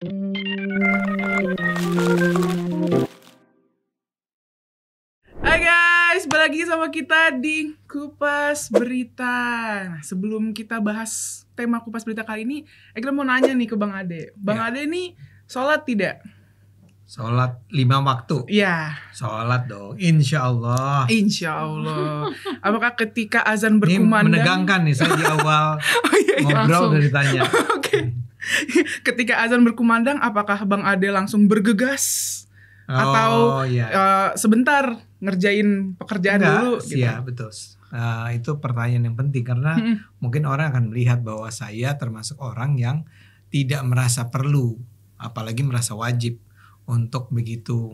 Hai guys, balik lagi sama kita di Kupas Berita. Nah, sebelum kita bahas tema Kupas Berita kali ini, Egra mau nanya nih ke Bang Ade. Bang Ade nih sholat tidak? Sholat 5 waktu. Iya. Sholat dong, insya Allah. Insya Allah. Apakah ketika azan Ini berkumandang? menegangkan nih, saya di awal ngobrol udah ditanya. Oke. Ketika azan berkumandang, apakah Bang Ade langsung bergegas? Atau iya. sebentar ngerjain pekerjaan dulu gitu? Iya betul. Itu pertanyaan yang penting karena mungkin orang akan melihat bahwa saya termasuk orang yang tidak merasa perlu, apalagi merasa wajib untuk begitu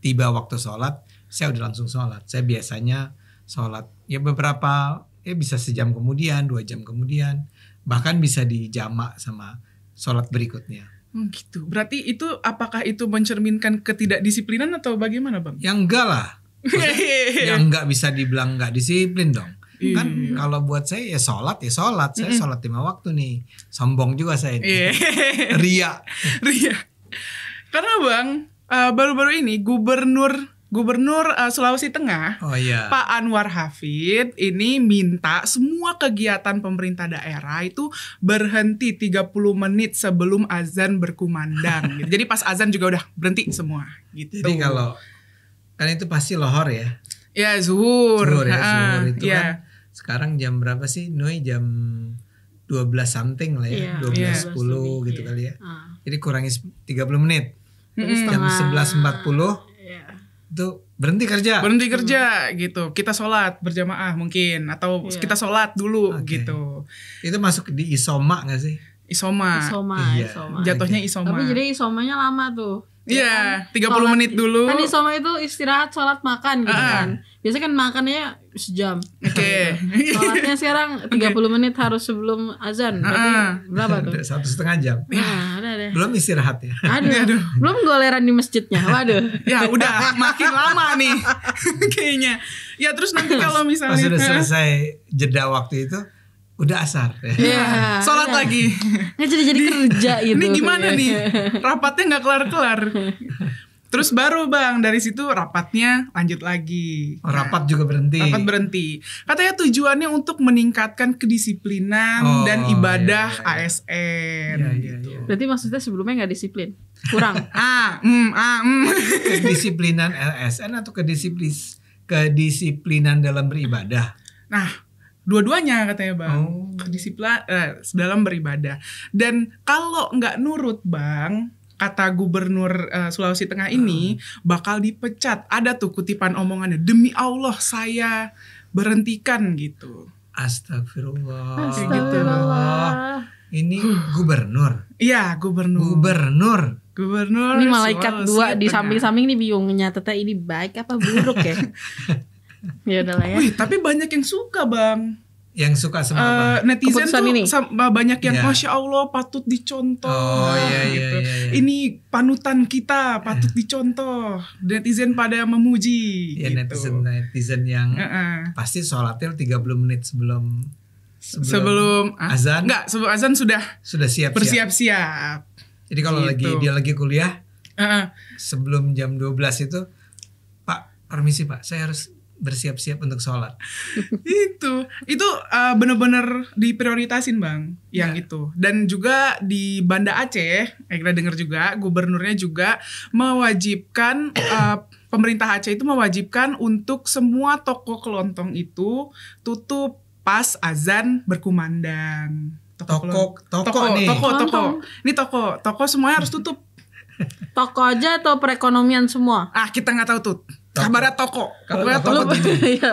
tiba waktu sholat, saya udah langsung sholat. Saya biasanya sholat ya beberapa, ya bisa sejam kemudian, 2 jam kemudian, bahkan bisa dijamak sama sholat berikutnya. Gitu. Berarti itu apakah itu mencerminkan ketidakdisiplinan atau bagaimana, Bang? Ya enggak lah. Yang enggak bisa dibilang enggak disiplin dong. Kan kalau buat saya ya sholat. Saya sholat 5 waktu nih. Sombong juga saya ini. Ria. Karena Bang, baru-baru ini Gubernur Sulawesi Tengah, Pak Anwar Hafid ini minta semua kegiatan pemerintah daerah itu berhenti 30 menit sebelum azan berkumandang. Gitu. Jadi pas azan juga udah berhenti semua. Gitu. Jadi kalau kan itu pasti lohor ya? Ya zuhur. Zuhur itu kan. Sekarang jam berapa sih? Noi jam 12 something lah ya, 12.10 gitu kali ya. Jadi kurangi 30 menit. Jam 11.40 itu berhenti kerja gitu. Kita sholat berjamaah mungkin atau kita sholat dulu gitu. Itu masuk di isoma gak sih? Isoma. Jatuhnya isoma. Tapi jadi isomanya lama tuh. Iya, 30 menit dulu. Kan isoma itu istirahat, sholat, makan gitu kan. Biasanya kan makannya sejam. Oke. Sholatnya sekarang 30 menit harus sebelum azan. Berarti berapa tuh? 1,5 jam. Ada deh. Belum istirahat ya. Aduh. Belum goleran di masjidnya. Waduh. Ya udah makin lama nih kayaknya. Ya terus nanti kalau misalnya pas sudah selesai jeda waktu itu udah asar. Iya. Sholat lagi. Nggak jadi kerja itu. Ini gimana nih? Rapatnya nggak kelar-kelar. Terus baru Bang dari situ rapatnya lanjut lagi. Rapat juga berhenti. Rapat berhenti. Katanya tujuannya untuk meningkatkan kedisiplinan dan ibadah ASN. Iya. Berarti maksudnya sebelumnya nggak disiplin, kurang. Kedisiplinan ASN atau kedisiplinan dalam beribadah. Nah, dua-duanya katanya Bang. Kedisiplinan dalam beribadah. Dan kalau nggak nurut Bang, kata Gubernur Sulawesi Tengah ini bakal dipecat. Ada tuh kutipan omongannya, demi Allah saya berhentikan gitu. Astagfirullah. Gitu. Ini gubernur. Iya, gubernur. Ini malaikat dua di samping-samping nih bingung nyatetnya ini baik apa buruk ya. Ya udahlah ya. Wih, tapi banyak yang suka Bang. Yang suka sama apa? Netizen keputusan tuh ini? Banyak yang Masya Allah patut dicontoh. Gitu. Ini panutan kita patut dicontoh. Netizen pada memuji. Ya gitu. netizen yang pasti sholatnya 30 menit sebelum azan. Enggak, sebelum azan sudah siap. Bersiap-siap. Jadi kalau Gitu. dia lagi kuliah sebelum jam 12 itu, Pak, permisi Pak, saya harus bersiap-siap untuk sholat. itu benar-benar diprioritasin Bang yang itu. Dan juga di Banda Aceh, kita dengar juga gubernurnya juga mewajibkan pemerintah Aceh itu mewajibkan untuk semua toko kelontong itu tutup pas azan berkumandang. Toko. Ini toko semuanya harus tutup. Toko aja atau perekonomian semua? Kita nggak tahu tuh. Kabarnya toko. Kalau toko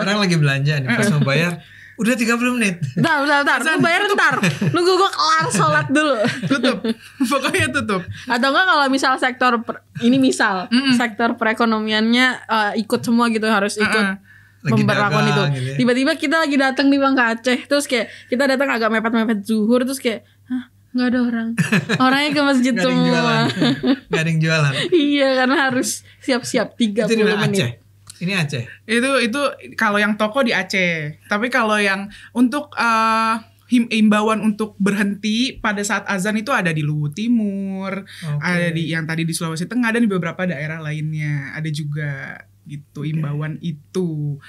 orang lagi belanja nih, pas mau bayar udah 30 menit. Bentar. Gue bayar ntar. Nunggu gue kelar sholat dulu. Tutup. Pokoknya tutup. Atau enggak kalau misal sektor sektor perekonomiannya ikut semua gitu, harus ikut memberlakukan itu. Gitu ya. Tiba-tiba kita lagi datang di Bang ke Aceh, terus kayak kita datang agak mepet-mepet zuhur, terus kayak nggak ada orangnya ke masjid semua. Nggak ada yang jualan. Iya, karena harus siap-siap 30 menit. Ini Aceh. Itu kalau yang toko di Aceh. Tapi kalau yang untuk himbauan untuk berhenti pada saat azan itu ada di Luwu Timur, ada di yang tadi di Sulawesi Tengah dan di beberapa daerah lainnya ada juga gitu himbauan itu.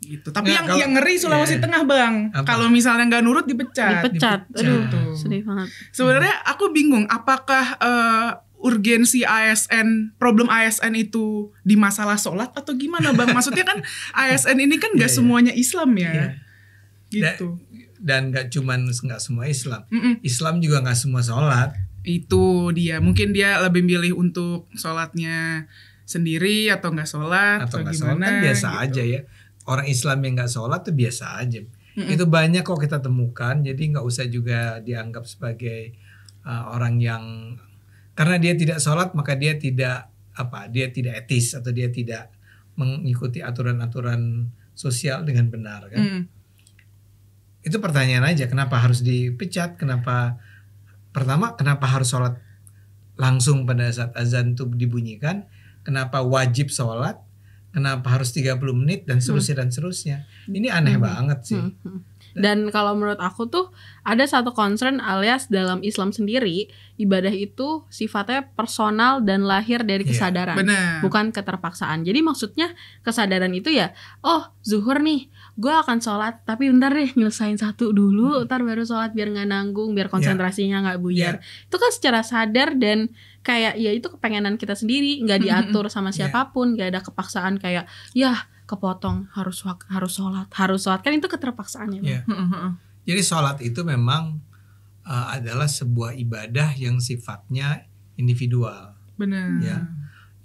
Gitu. Tapi yang ngeri Sulawesi Tengah Bang, kalau misalnya nggak nurut dipecat. Aduh, sedih banget. Sebenarnya aku bingung apakah urgensi ASN, problem ASN itu di masalah sholat atau gimana Bang? Maksudnya kan ASN ini kan gak semuanya Islam ya. Gitu. Dan gak semua Islam. Islam juga gak semua sholat. Itu dia. Mungkin dia lebih milih untuk sholatnya sendiri atau gak sholat atau gimana. Sholat kan biasa gitu aja ya. Orang Islam yang gak sholat tuh biasa aja. Itu banyak kok kita temukan. Jadi gak usah juga dianggap sebagai orang yang karena dia tidak sholat maka dia tidak etis atau dia tidak mengikuti aturan-aturan sosial dengan benar kan. Itu pertanyaan aja, kenapa harus dipecat, kenapa harus sholat langsung pada saat azan itu dibunyikan, kenapa wajib sholat, kenapa harus 30 menit dan seterusnya. Ini aneh banget sih. Dan kalau menurut aku tuh ada satu concern alias dalam Islam sendiri ibadah itu sifatnya personal dan lahir dari kesadaran, bukan keterpaksaan. Jadi maksudnya kesadaran itu ya, oh zuhur nih, gue akan sholat tapi bentar deh nyelesain satu dulu, ntar baru sholat biar nggak nanggung, biar konsentrasinya nggak buyar. Itu kan secara sadar dan kayak ya itu kepengenan kita sendiri, nggak diatur sama siapapun, nggak ada kepaksaan kayak ya kepotong harus sholat kan itu keterpaksaannya. Jadi sholat itu memang adalah sebuah ibadah yang sifatnya individual. Benar. Ya,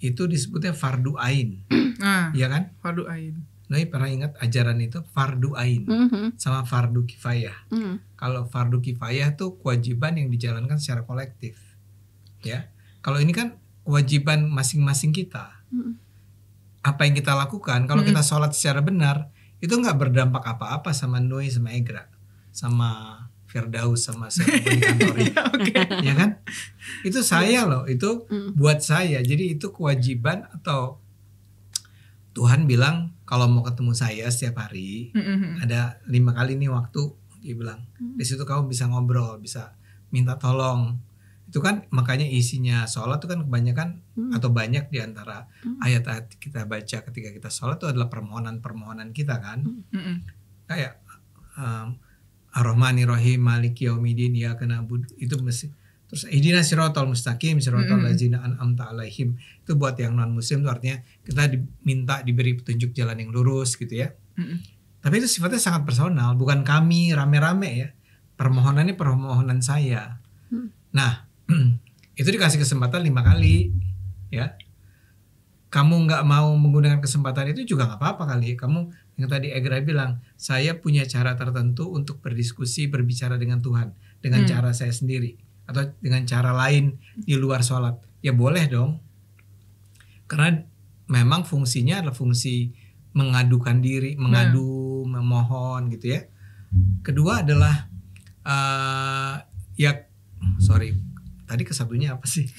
itu disebutnya fardu ain. Ya kan? Fardu ain. Nah, pernah ingat ajaran itu fardu ain sama fardu kifayah. Kalau fardu kifayah tuh kewajiban yang dijalankan secara kolektif. Ya, kalau ini kan kewajiban masing-masing kita. Apa yang kita lakukan kalau kita sholat secara benar itu nggak berdampak apa-apa sama Nui, sama Egra, sama Firdaus, sama siapa di kantor ya kan? Itu saya loh, itu buat saya. Jadi itu kewajiban atau Tuhan bilang kalau mau ketemu saya setiap hari ada 5 kali nih waktu, dia bilang di situ kamu bisa ngobrol, bisa minta tolong. Itu kan makanya isinya sholat itu kan kebanyakan atau banyak diantara ayat-ayat kita baca ketika kita sholat itu adalah permohonan-permohonan kita kan. Kayak Ar-Rahmanir Rahim Maliki Yaumiddin iyyaka na'budu itu mesti. Terus ihdinas siratal mustaqim siratal ladzina an'amta 'alaihim itu buat yang non muslim itu artinya kita diminta diberi petunjuk jalan yang lurus gitu ya. Tapi itu sifatnya sangat personal, bukan kami rame-rame ya. Permohonannya permohonan saya. Nah, itu dikasih kesempatan 5 kali ya. Kamu nggak mau menggunakan kesempatan itu juga nggak apa-apa kali. Kamu yang tadi Egra bilang, saya punya cara tertentu untuk berdiskusi, berbicara dengan Tuhan dengan cara saya sendiri atau dengan cara lain di luar sholat. Ya boleh dong. Karena memang fungsinya adalah fungsi mengadukan diri, memohon gitu ya. Kedua adalah tadi kesatunya apa sih?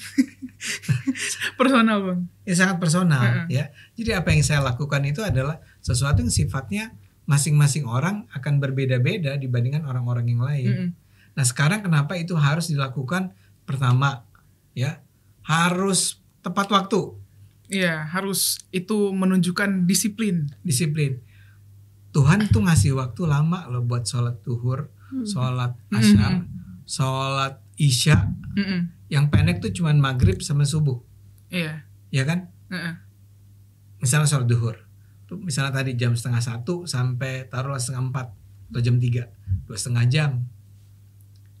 Personal Bang. Ya sangat personal ya. Jadi apa yang saya lakukan itu adalah sesuatu yang sifatnya masing-masing orang akan berbeda-beda dibandingkan orang-orang yang lain. Nah sekarang kenapa itu harus dilakukan? Pertama ya harus tepat waktu. Iya harus itu menunjukkan disiplin. Tuhan tuh ngasih waktu lama loh buat sholat duhur, sholat asyar, sholat isya. Yang pendek tuh cuman maghrib sama subuh. Iya. Ya kan? Misalnya sholat duhur tuh misalnya tadi jam 12:30 sampai taruhlah 3:30 atau jam 3, 2,5 jam.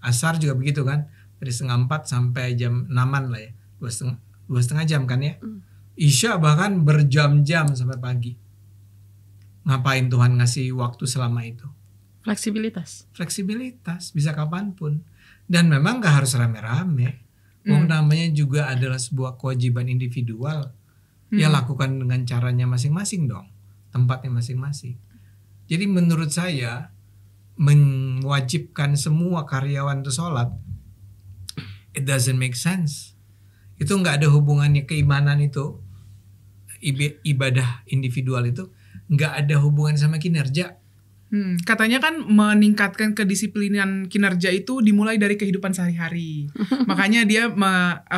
Asar juga begitu kan, dari 3:30 sampai jam 6-an lah ya, 2,5 jam kan ya. Isya bahkan berjam-jam sampai pagi. Ngapain Tuhan ngasih waktu selama itu? Fleksibilitas bisa kapanpun. Dan memang gak harus rame-rame. Namanya juga adalah sebuah kewajiban individual. Ya lakukan dengan caranya masing-masing dong, tempatnya masing-masing. Jadi menurut saya mewajibkan semua karyawan itu sholat, it doesn't make sense. Itu gak ada hubungannya keimanan itu, ibadah individual itu gak ada hubungan sama kinerja. Katanya kan meningkatkan kedisiplinan kinerja itu dimulai dari kehidupan sehari-hari. Makanya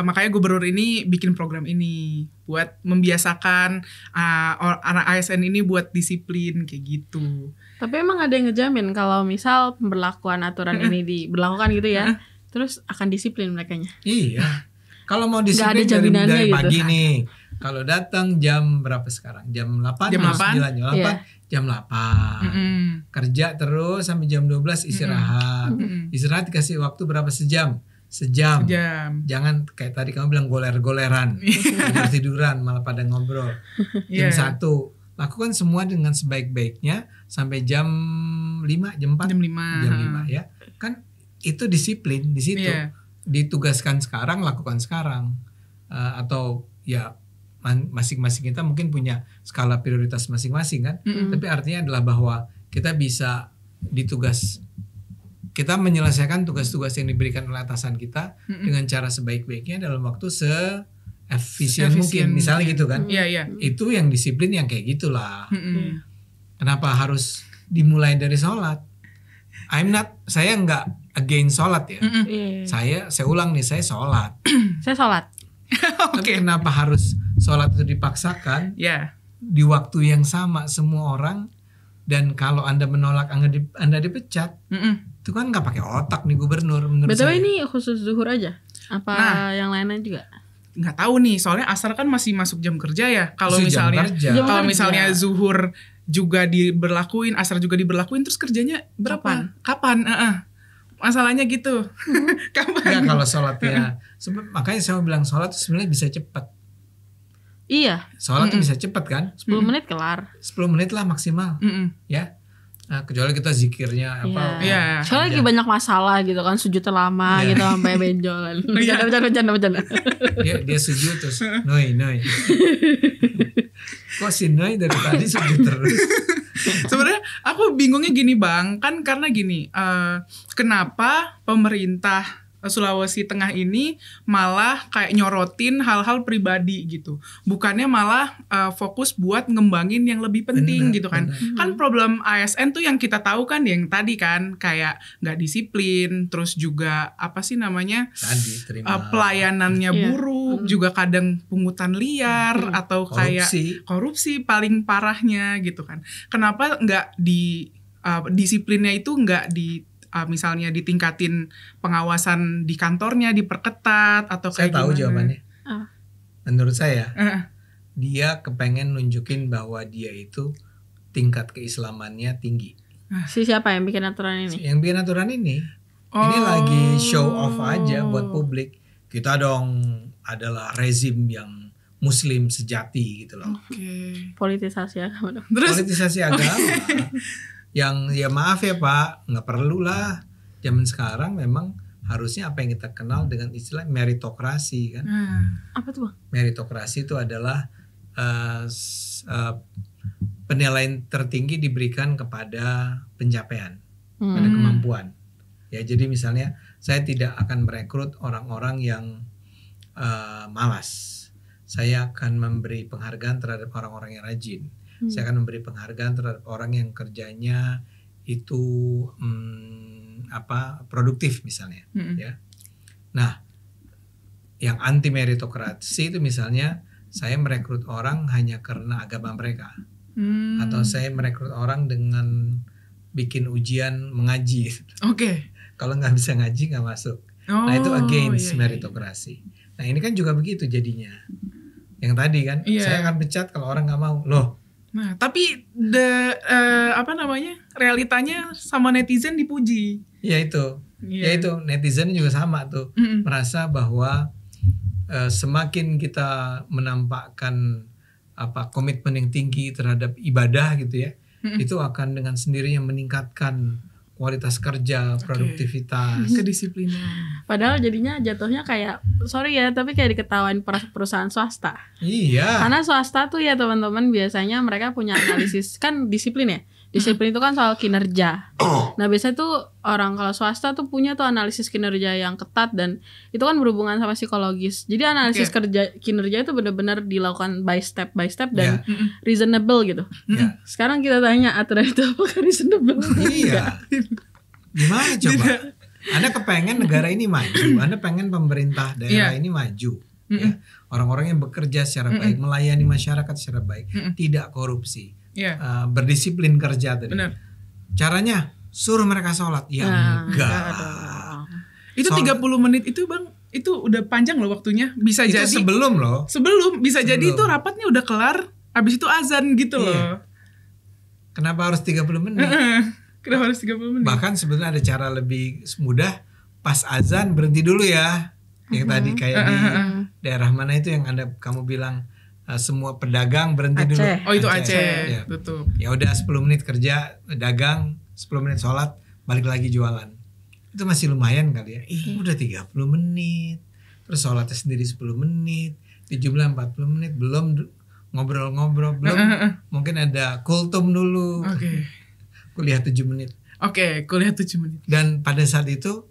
makanya gubernur ini bikin program ini buat membiasakan anak ASN ini buat disiplin kayak gitu. Tapi emang ada yang ngejamin kalau misal pemberlakuan aturan ini diberlakukan gitu ya, terus akan disiplin merekanya? Iya. Kalau mau disiplin dari pagi gitu. Nih. Kalau datang jam berapa sekarang? Jam 8, jam 8, jam 8. Kerja terus sampai jam 12 istirahat. Istirahat dikasih waktu berapa? Sejam. Jangan kayak tadi kamu bilang goler-goleran, tiduran malah pada ngobrol. Jam 1. Lakukan semua dengan sebaik-baiknya sampai jam 5, jam 4. Jam 5 ya. Kan itu disiplin di situ. Ditugaskan sekarang, lakukan sekarang. Atau ya masing-masing kita mungkin punya skala prioritas masing-masing kan. Tapi artinya adalah bahwa kita bisa kita menyelesaikan tugas-tugas yang diberikan oleh atasan kita dengan cara sebaik-baiknya dalam waktu efisien mungkin, misalnya gitu kan. Itu yang disiplin yang kayak gitulah. Kenapa harus dimulai dari sholat? Saya nggak against sholat ya. Saya ulang nih, saya sholat. Saya sholat. Tapi kenapa harus sholat itu dipaksakan? Di waktu yang sama semua orang, dan kalau Anda menolak Anda dipecat. Itu kan nggak pakai otak nih gubernur menurut saya. Betul ini khusus zuhur aja? Apa yang lainnya juga? Nggak tahu nih, soalnya asar kan masih masuk jam kerja ya. Kalau misalnya zuhur juga diberlakuin, asar juga diberlakuin, terus kerjanya berapa? Kapan? Masalahnya gitu. Kapan? Kalau sholatnya, makanya saya bilang sholat itu sebenarnya bisa cepat. Iya. Sholat itu bisa cepat kan? 10 menit kelar. 10 menit lah maksimal. Ya. Nah, kecuali kita zikirnya apa? Soalnya lagi banyak masalah gitu kan, sujud lama gitu sampai benjolan. Bercanda. Dia sujud terus noi. Kok si noi dari tadi sujud terus? Sebenarnya aku bingungnya gini Bang, kan karena gini, kenapa pemerintah Sulawesi Tengah ini malah kayak nyorotin hal-hal pribadi gitu, bukannya malah fokus buat ngembangin yang lebih penting gitu kan. Kan problem ASN tuh yang kita tahu kan yang tadi kan, kayak nggak disiplin, terus juga apa sih namanya pelayanannya buruk, juga kadang pungutan liar atau kayak korupsi paling parahnya gitu kan. Kenapa nggak disiplinnya itu nggak misalnya ditingkatin pengawasan di kantornya, diperketat atau kayak gimana? Saya tahu jawabannya. Menurut saya, dia kepengen nunjukin bahwa dia itu tingkat keislamannya tinggi. Siapa yang bikin aturan ini? Yang bikin aturan ini lagi show off aja buat publik. Kita dong adalah rezim yang Muslim sejati gitu loh. Politisasi agama dong. Politisasi agama. Yang ya maaf ya Pak, nggak perlu lah. Zaman sekarang memang harusnya apa yang kita kenal dengan istilah meritokrasi kan. Apa tuh Bang? Meritokrasi itu adalah penilaian tertinggi diberikan kepada pencapaian, pada kemampuan. Ya jadi misalnya saya tidak akan merekrut orang-orang yang malas. Saya akan memberi penghargaan terhadap orang-orang yang rajin. Saya akan memberi penghargaan terhadap orang yang kerjanya itu produktif misalnya, ya. Nah, yang anti meritokrasi itu misalnya saya merekrut orang hanya karena agama mereka, atau saya merekrut orang dengan bikin ujian mengaji. Kalau nggak bisa ngaji nggak masuk. Nah itu against meritokrasi. Nah ini kan juga begitu jadinya. Yang tadi kan, saya akan pecat kalau orang nggak mau loh. Nah, tapi realitanya sama netizen dipuji. Ya itu netizen juga sama tuh, merasa bahwa semakin kita menampakkan komitmen yang tinggi terhadap ibadah gitu ya, itu akan dengan sendirinya meningkatkan kualitas kerja, produktivitas, kedisiplinan. Padahal jadinya jatuhnya kayak tapi kayak diketawain perusahaan swasta. Iya. Karena swasta tuh ya teman-teman biasanya mereka punya analisis kan disiplin ya. Disiplin itu kan soal kinerja. Nah biasanya tuh orang kalau swasta tuh punya tuh analisis kinerja yang ketat dan itu kan berhubungan sama psikologis. Jadi analisis kinerja itu benar-benar dilakukan by step dan reasonable gitu. Sekarang kita tanya aturan itu apakah reasonable? Iya. Gimana coba? Anda kepengen negara ini maju, Anda pengen pemerintah daerah ini maju. Ya. Orang-orang yang bekerja secara baik, melayani masyarakat secara baik, tidak korupsi. Berdisiplin kerja tadi. Bener. Caranya suruh mereka sholat. Ya enggak. Itu 30 menit itu Bang, itu udah panjang loh waktunya. Bisa itu jadi sebelum loh. Jadi itu rapatnya udah kelar, habis itu azan gitu loh. Kenapa harus 30 menit? Kenapa harus 30 menit? Bahkan sebenarnya ada cara lebih mudah, pas azan berhenti dulu ya. Yang tadi kayak di daerah mana itu yang kamu bilang semua pedagang berhenti dulu. Oh itu Aceh. Ya. Tutup. Ya udah 10 menit kerja, dagang, 10 menit sholat, balik lagi jualan. Itu masih lumayan kali ya. Udah 30 menit. Terus sholatnya sendiri 10 menit, dijumlah 40 menit, belum ngobrol-ngobrol, belum mungkin ada kultum dulu. Kuliah 7 menit. Kuliah 7 menit. Dan pada saat itu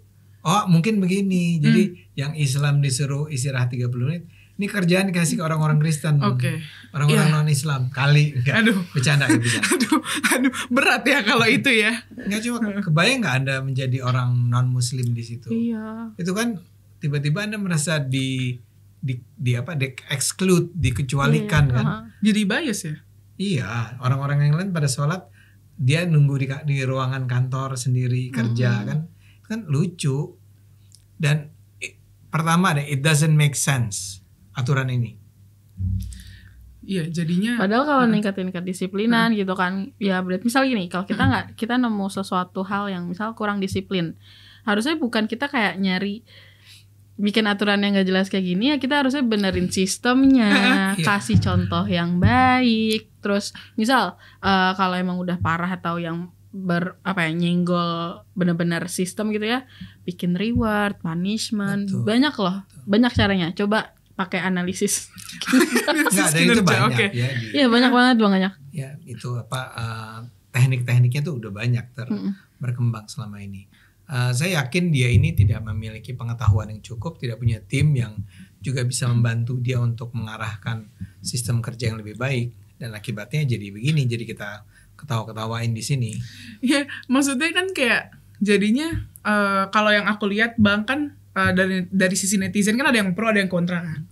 mungkin begini. Jadi yang Islam disuruh istirahat 30 menit, ini kerjaan dikasih ke orang-orang Kristen, orang-orang non-Islam kali, enggak? Bercanda. Aduh, berat ya kalau itu ya. Enggak, cuma kebayang nggak Anda menjadi orang non-Muslim di situ? Iya. Itu kan tiba-tiba Anda merasa di exclude, dikecualikan kan? Jadi bias ya? Iya, orang-orang yang lain pada sholat, dia nunggu di ruangan kantor sendiri kerja kan lucu. Dan pertama deh, it doesn't make sense aturan ini. Iya, jadinya padahal kalau ningkatin kedisiplinan gitu kan, ya berarti misal gini, kalau kita nemu sesuatu hal yang misal kurang disiplin, harusnya bukan kita kayak nyari bikin aturan yang gak jelas kayak gini, ya kita harusnya benerin sistemnya, kasih contoh yang baik. Terus misal kalau emang udah parah atau yang nyenggol benar-benar sistem gitu ya, bikin reward, punishment. Banyak loh, banyak caranya. Coba pakai analisis. Enggak, ada itu banyak Iya, banyak banget. Ya, itu teknik-tekniknya tuh udah banyak berkembang selama ini. Saya yakin dia ini tidak memiliki pengetahuan yang cukup, tidak punya tim yang juga bisa membantu dia untuk mengarahkan sistem kerja yang lebih baik, dan akibatnya jadi begini. Jadi kita ketawa-ketawain di sini. Ya, maksudnya kan kayak jadinya kalau yang aku lihat Bang kan dari sisi netizen kan ada yang pro ada yang kontra kan.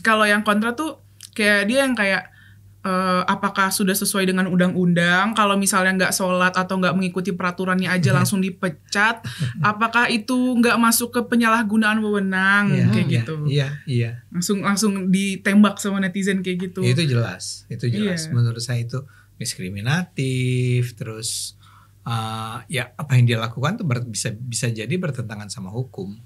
Kalau yang kontra tuh kayak dia yang kayak apakah sudah sesuai dengan undang-undang, kalau misalnya nggak sholat atau nggak mengikuti peraturannya aja langsung dipecat, apakah itu nggak masuk ke penyalahgunaan wewenang kayak gitu. Iya. Langsung ditembak sama netizen kayak gitu. Itu jelas. Menurut saya itu diskriminatif. Terus ya apa yang dia lakukan tuh bisa jadi bertentangan sama hukum.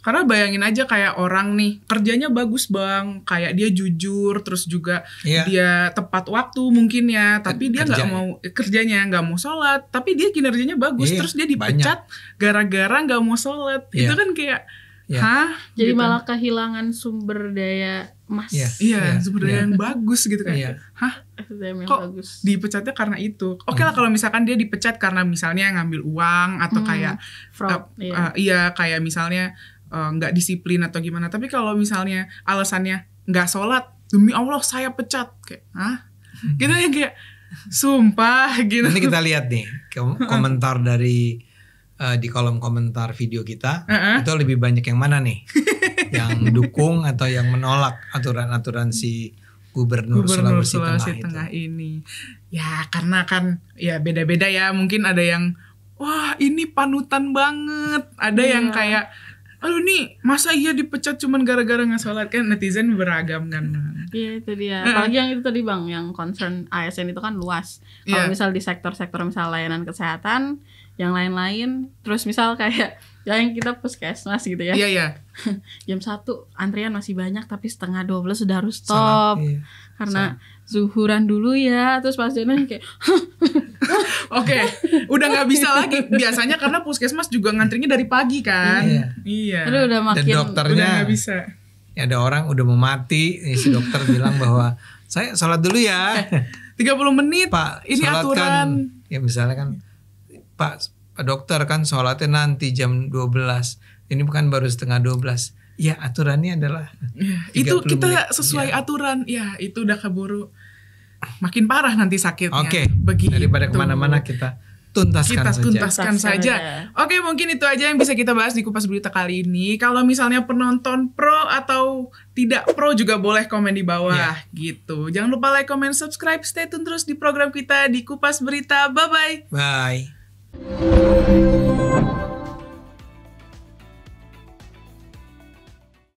Karena bayangin aja kayak orang nih kerjanya bagus Bang, kayak dia jujur, terus juga dia tepat waktu mungkin ya, tapi dia nggak mau kerjanya, nggak mau sholat, tapi dia kinerjanya bagus, terus dia dipecat gara-gara nggak mau sholat. Itu kan kayak jadi gitu. Malah kehilangan sumber daya emas. Sumber daya yang bagus gitu kayak. Kok bagus. Dipecatnya karena itu. Oke lah kalau misalkan dia dipecat karena misalnya ngambil uang atau kayak fraud. Kayak misalnya nggak disiplin atau gimana. Tapi kalau misalnya alasannya nggak sholat, demi Allah saya pecat, kayak gitu yang kayak sumpah gitu. Nanti kita lihat nih komentar dari di kolom komentar video kita, itu lebih banyak yang mana nih? Yang dukung atau yang menolak aturan-aturan si Gubernur Sulawesi Tengah ini. Ya karena kan ya beda-beda ya. Mungkin ada yang wah ini panutan banget. Ada yang kayak aduh nih masa iya dipecat cuman gara-gara gak sholat. Kan netizen beragam kan. Iya itu dia. Apalagi yang itu tadi Bang, yang concern ASN itu kan luas. Kalau misal di sektor-sektor misal layanan kesehatan, yang lain-lain, terus misal kayak yang kita puskesmas gitu ya. Jam 1 antrian masih banyak tapi setengah 12 sudah harus stop. Karena zuhuran dulu ya. Terus pasiennya kayak udah gak bisa lagi. Biasanya karena puskesmas juga ngantrinya dari pagi kan. Aduh, udah makin. Dan dokternya udah gak bisa. Ya ada orang udah mau mati, si dokter bilang bahwa saya sholat dulu ya. menit. Pak, ini aturan. Kan, ya misalnya kan Pak dokter kan sholatnya nanti jam 12. Ini bukan baru setengah 12. Ya aturannya adalah itu kita sesuai aturan. Ya itu udah keburu makin parah nanti sakitnya. Oke. Daripada kemana-mana kita tuntaskan saja. Oke, mungkin itu aja yang bisa kita bahas di Kupas Berita kali ini. Kalau misalnya penonton pro atau tidak pro juga boleh komen di bawah gitu. Jangan lupa like, comment, subscribe, stay tune terus di program kita di Kupas Berita. Bye-bye. Bye.